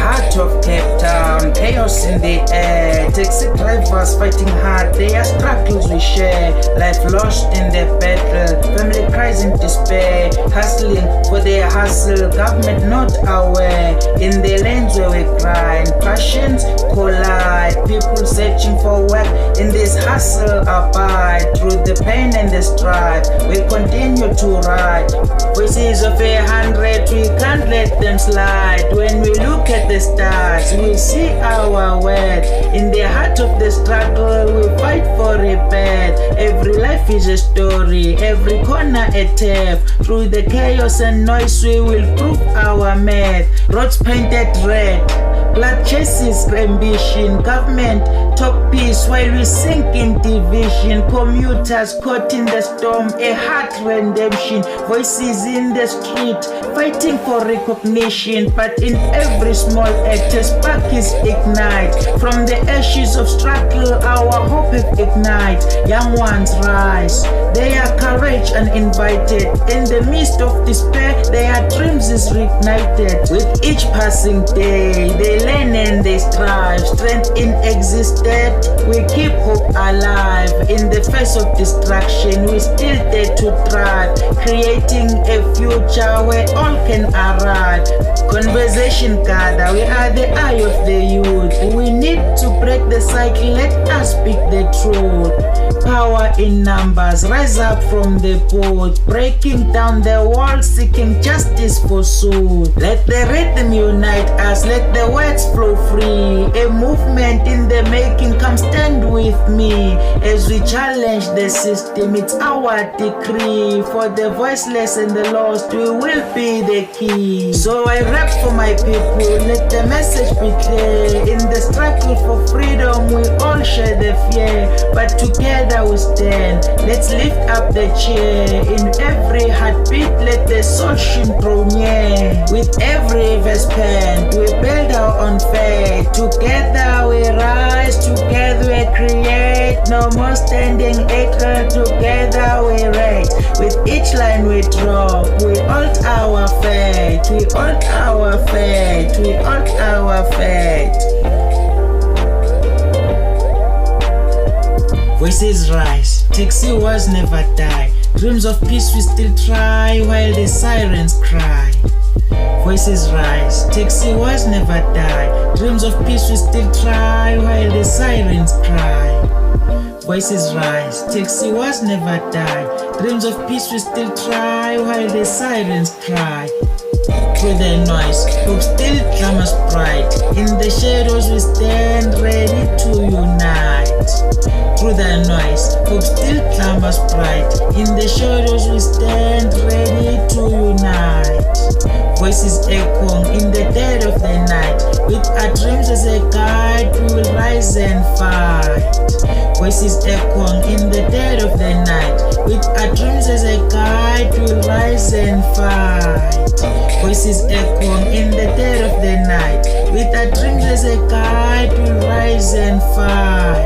heart of Cape Town, chaos in the air, taxi drivers fighting hard, their struggles we share, life lost in the battle, family cries in despair, hustling for their hustle, government not aware, in the lanes where we grind, passions collide, people searching for work, in this hustle abide, through the pain and the strife, we continue to ride, voices of 100, we can't let them slide, when we look at the stars, we see our worth, in the heart of the struggle, we fight for repair, every life is a story, every corner a tap, through the chaos and noise we will prove our math, roads painted red, blood chases ambition, government talk peace while we sink in division, commuters caught in the storm, a heart redemption, voices in the street fighting for recognition, but in every small act a spark is ignite, from the ashes of struggle our hope ignite, young ones rise, their courage uninvited, in the midst of despair their dreams is reignited, with each passing day they learn and they strive, strength in existence, we keep hope alive, in the face of destruction we still dare to thrive, creating a future where all can arrive, conversation gather, we are the eye of the youth, we need to break the cycle, let us speak the truth, power in numbers, rise up from the port, breaking down the walls, seeking justice for soul, let the rhythm unite us, let the words flow free, a movement in the making, come stand with me, as we challenge the system, it's our decree, for the voiceless and the lost, we will be the key, so I rap for my people, let the message be clear, in the struggle for freedom, we all share the fear, but together we stand, let's lift up the chair, in every heartbeat, let the soul shine through near, with every verse penned, we build our own faith, together we rise, together we create, no more standing acre, together we rate, with each line we drop, we alt our fate, we alt our fate, we alt our fate. Voices rise, taxi wars never die, dreams of peace we still try, while the sirens cry. Voices rise, taxi wars never die, dreams of peace we still try, while the sirens cry. Voices rise, taxi wars never die, dreams of peace we still try, while the sirens cry. Through the noise, hope still clamors bright, in the shadows we stand ready to unite. Through the noise, hope still clamors bright, in the shadows we stand ready to unite. Voices echoing in the dead of the night, with our dreams as a guide, we will rise and fight. Voices echoing in the dead of the night, with our dreams as a guide, we will rise and fight. Voices echoing in the dead of the night, with our dreams as a guide, we will rise and fight.